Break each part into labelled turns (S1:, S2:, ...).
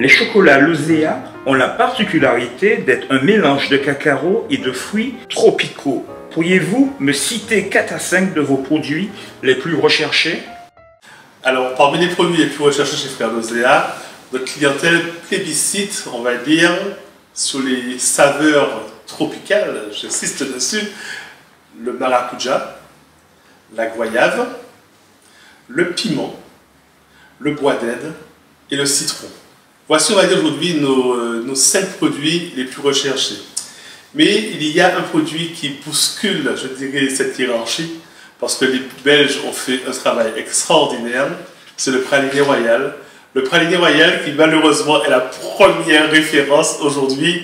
S1: Les chocolats Lozea ont la particularité d'être un mélange de cacao et de fruits tropicaux. Pourriez-vous me citer 4 à 5 de vos produits les plus recherchés?
S2: Alors, parmi les produits les plus recherchés chez Frères Lozea, notre clientèle plébiscite, on va dire, sur les saveurs tropicales, j'insiste dessus, le maracuja, la goyave, le piment, le bois d'Inde et le citron. Voici, on va dire aujourd'hui, nos 5 produits les plus recherchés. Mais il y a un produit qui bouscule, je dirais, cette hiérarchie, parce que les Belges ont fait un travail extraordinaire, c'est le praliné royal. Le praliné royal qui malheureusement est la première référence aujourd'hui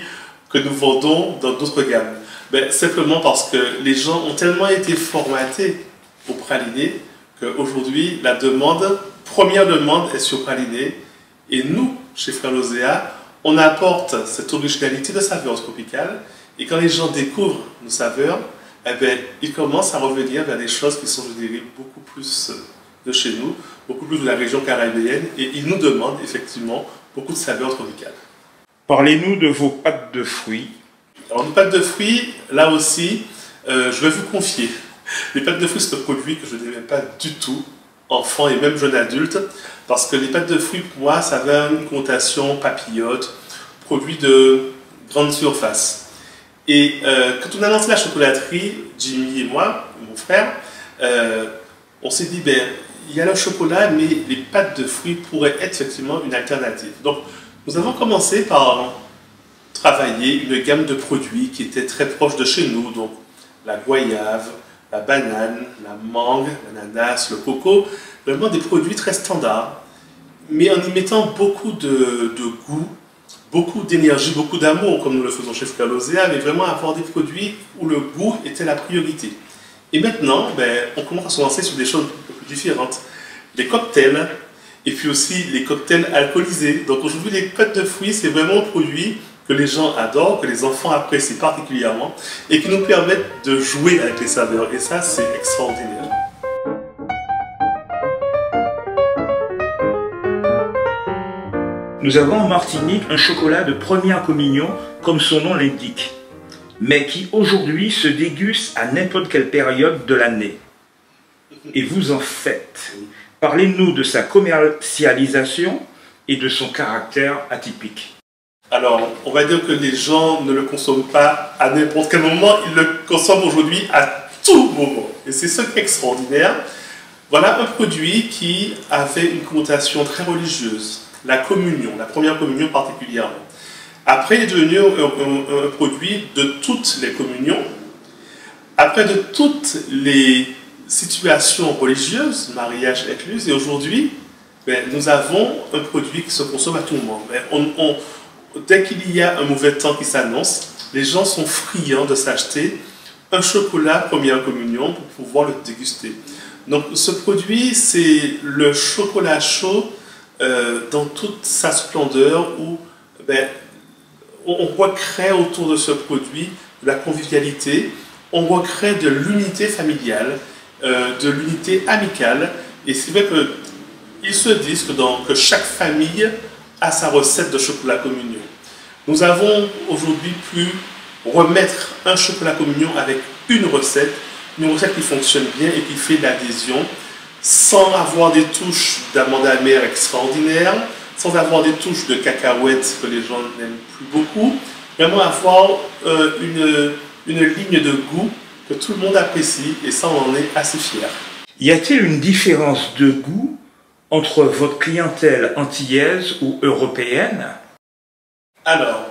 S2: que nous vendons dans d'autres gammes. Ben, simplement parce que les gens ont tellement été formatés au praliné qu'aujourd'hui la première demande est sur praliné. Et nous, chez Frères Lozea, on apporte cette originalité de saveurs tropicales. Et quand les gens découvrent nos saveurs, eh bien, ils commencent à revenir vers des choses qui sont, je dirais, beaucoup plus de chez nous, beaucoup plus de la région caribéenne. Et ils nous demandent effectivement beaucoup de saveurs tropicales.
S1: Parlez-nous de vos pâtes de fruits.
S2: Alors, les pâtes de fruits, là aussi, je vais vous confier. Les pâtes de fruits, c'est un produit que je n'aimais pas du tout, enfant et même jeune adulte, parce que les pâtes de fruits, pour moi, ça avait une connotation papillote, produit de grande surface. Et quand on a lancé la chocolaterie, Jimmy et moi, mon frère, on s'est dit, ben, il y a le chocolat, mais les pâtes de fruits pourraient être effectivement une alternative. Donc, nous avons commencé par travailler une gamme de produits qui était très proche de chez nous, donc la goyave, la banane, la mangue, l'ananas, le coco, vraiment des produits très standards, mais en y mettant beaucoup de goût, beaucoup d'énergie, beaucoup d'amour, comme nous le faisons chez Frères Lozea, mais vraiment avoir des produits où le goût était la priorité. Et maintenant, ben, on commence à se lancer sur des choses un peu plus différentes. Les cocktails, et puis aussi les cocktails alcoolisés. Donc aujourd'hui, les pâtes de fruits, c'est vraiment un produit que les gens adorent, que les enfants apprécient particulièrement, et qui nous permettent de jouer avec les saveurs. Et ça, c'est extraordinaire.
S1: Nous avons en Martinique un chocolat de première communion, comme son nom l'indique, mais qui aujourd'hui se déguste à n'importe quelle période de l'année. Et vous en faites. Parlez-nous de sa commercialisation et de son caractère atypique.
S2: Alors, on va dire que les gens ne le consomment pas à n'importe quel moment, ils le consomment aujourd'hui à tout moment. Et c'est ce qui est extraordinaire. Voilà un produit qui avait une connotation très religieuse. La communion, la première communion particulièrement. Après, il est devenu un produit de toutes les communions. Après, de toutes les situations religieuses, mariage inclus. Et aujourd'hui, ben, nous avons un produit qui se consomme à tout moment. Ben, dès qu'il y a un mauvais temps qui s'annonce, les gens sont friands de s'acheter un chocolat première communion pour pouvoir le déguster. Donc ce produit, c'est le chocolat chaud dans toute sa splendeur où ben, on recrée autour de ce produit de la convivialité, on recrée de l'unité familiale, de l'unité amicale. Et c'est vrai qu'ils se disent que chaque famille a sa recette de chocolat communion. Nous avons aujourd'hui pu remettre un chocolat communion avec une recette qui fonctionne bien et qui fait l'adhésion, sans avoir des touches d'amande amère extraordinaires, sans avoir des touches de cacahuètes que les gens n'aiment plus beaucoup, vraiment avoir une ligne de goût que tout le monde apprécie, et ça, on en est assez fiers.
S1: Y a-t-il une différence de goût entre votre clientèle antillaise ou européenne?
S2: Alors,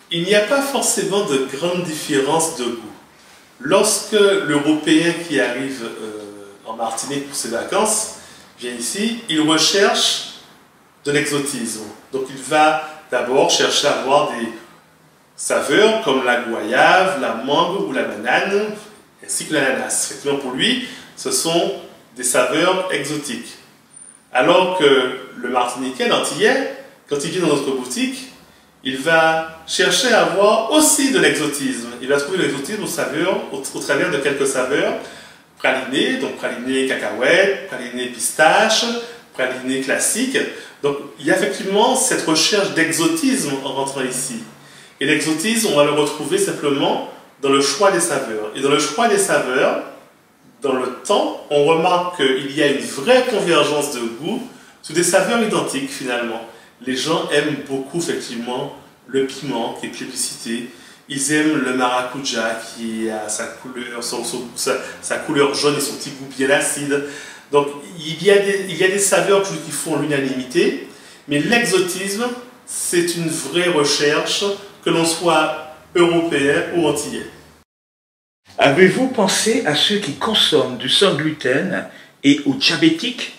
S2: il n'y a pas forcément de grande différence de goût. Lorsque l'Européen qui arrive en Martinique pour ses vacances vient ici, il recherche de l'exotisme. Donc il va d'abord chercher à avoir des saveurs comme la goyave, la mangue ou la banane, ainsi que l'ananas. Effectivement, pour lui, ce sont des saveurs exotiques. Alors que le Martiniquais, l'Antillais, quand il vient dans notre boutique, il va chercher à avoir aussi de l'exotisme. Il va trouver l'exotisme au travers de quelques saveurs. Praliné, donc praliné cacahuète, praliné pistache, pralinés classiques. Donc il y a effectivement cette recherche d'exotisme en rentrant ici. Et l'exotisme, on va le retrouver simplement dans le choix des saveurs. Et dans le choix des saveurs, dans le temps, on remarque qu'il y a une vraie convergence de goût sur des saveurs identiques finalement. Les gens aiment beaucoup effectivement le piment qui est plébiscité. Ils aiment le maracuja qui a sa couleur jaune et son petit goût bien acide. Donc il y a des saveurs qui font l'unanimité, mais l'exotisme, c'est une vraie recherche, que l'on soit européen ou antillais.
S1: Avez-vous pensé à ceux qui consomment du sans gluten et aux diabétiques?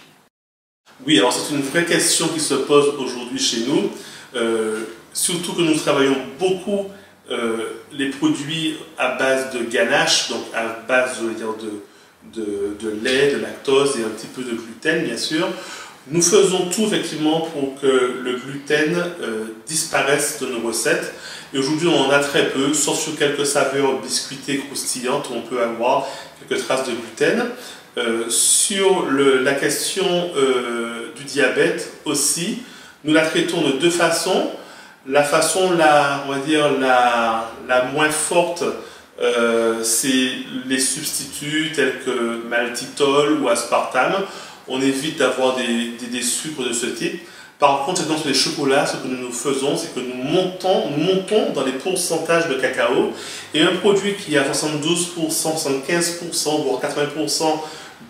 S2: Oui, alors c'est une vraie question qui se pose aujourd'hui chez nous, surtout que nous travaillons beaucoup les produits à base de ganache, donc à base de lait, de lactose et un petit peu de gluten bien sûr. Nous faisons tout effectivement pour que le gluten disparaisse de nos recettes. Et aujourd'hui on en a très peu, sauf sur quelques saveurs biscuitées croustillantes où on peut avoir quelques traces de gluten. Sur la question du diabète aussi, nous la traitons de deux façons. La façon, on va dire, la moins forte, c'est les substituts tels que maltitol ou aspartame. On évite d'avoir des sucres de ce type. Par contre, dans les chocolats, ce que nous faisons, c'est que nous montons dans les pourcentages de cacao. Et un produit qui a 72%, 75%, voire 80%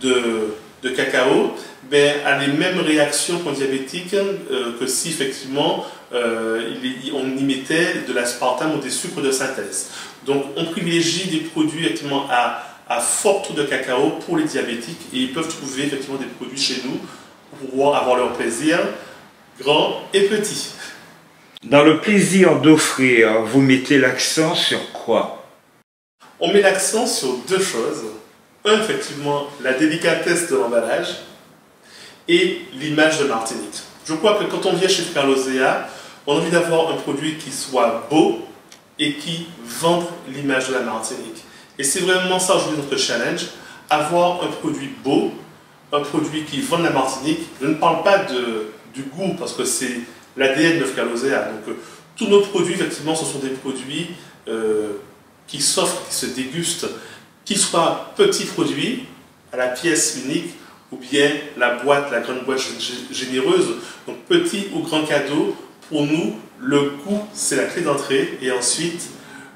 S2: de cacao, a les mêmes réactions qu'un diabétique que si effectivement on y mettait de l'aspartame ou des sucres de synthèse. Donc on privilégie des produits effectivement à fort taux de cacao pour les diabétiques et ils peuvent trouver effectivement des produits chez nous pour pouvoir avoir leur plaisir, grand et petit.
S1: Dans le plaisir d'offrir, vous mettez l'accent sur quoi?
S2: On met l'accent sur deux choses. Un, effectivement, la délicatesse de l'emballage et l'image de Martinique. Je crois que quand on vient chez Frères Lozéa, on a envie d'avoir un produit qui soit beau et qui vende l'image de la Martinique. Et c'est vraiment ça aujourd'hui notre challenge, avoir un produit beau, un produit qui vend la Martinique. Je ne parle pas du goût parce que c'est l'ADN de Frères Lozéa. Donc tous nos produits, effectivement, ce sont des produits qui s'offrent, qui se dégustent, qu'ils soient petits produits à la pièce unique ou bien la grande boîte généreuse. Donc petit ou grand cadeau, pour nous, le goût c'est la clé d'entrée et ensuite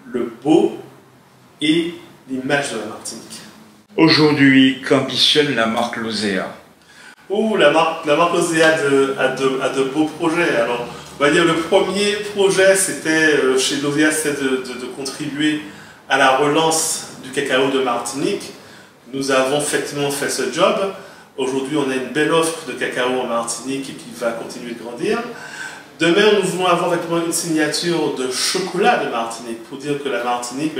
S2: le beau et l'image de la Martinique.
S1: Aujourd'hui, qu'ambitionne la marque Lozéa?
S2: La marque Lozéa a de beaux projets. Alors, on va dire le premier projet, c'était chez Lozéa, c'est de contribuer à la relance du cacao de Martinique. Nous avons effectivement fait ce job. Aujourd'hui, on a une belle offre de cacao en Martinique et qui va continuer de grandir. Demain, nous voulons avoir effectivement une signature de chocolat de Martinique pour dire que la Martinique,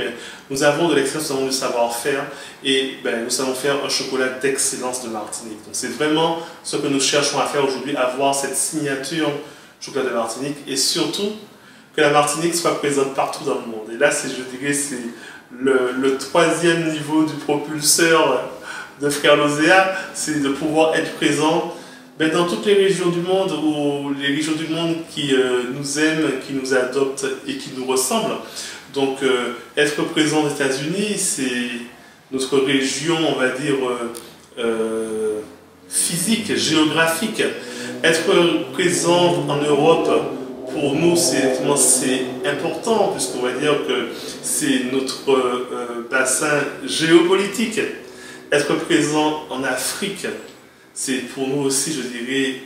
S2: nous avons de l'excellence, nous avons du savoir-faire et nous savons faire un chocolat d'excellence de Martinique. Donc c'est vraiment ce que nous cherchons à faire aujourd'hui, avoir cette signature chocolat de Martinique et surtout que la Martinique soit présente partout dans le monde. Et là, je dirais, c'est le troisième niveau du propulseur de Frères Lozéa, c'est de pouvoir être présent dans toutes les régions du monde, ou les régions du monde qui nous aiment, qui nous adoptent et qui nous ressemblent. Donc être présent aux États-Unis, c'est notre région, on va dire, physique, géographique. Être présent en Europe, pour nous, c'est important, puisqu'on va dire que c'est notre bassin géopolitique. Être présent en Afrique, c'est pour nous aussi, je dirais,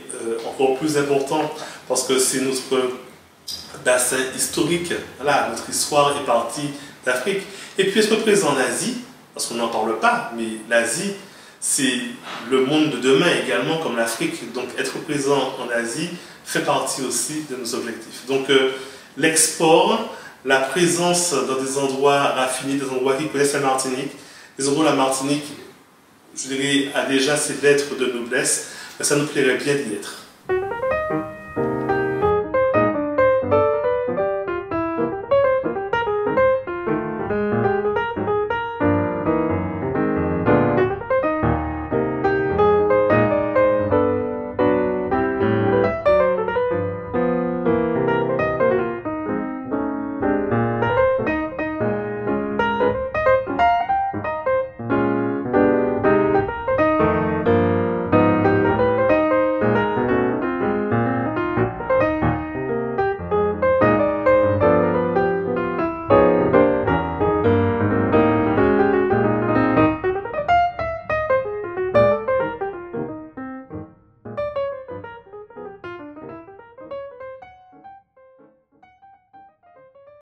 S2: encore plus important, parce que c'est notre bassin historique. Voilà, notre histoire est partie d'Afrique. Et puis être présent en Asie, parce qu'on n'en parle pas, mais l'Asie, c'est le monde de demain également, comme l'Afrique. Donc être présent en Asie fait partie aussi de nos objectifs. Donc l'export, la présence dans des endroits raffinés, des endroits qui connaissent la Martinique, des endroits où la Martinique, je dirais, a déjà ses lettres de noblesse, mais ça nous plairait bien d'y être.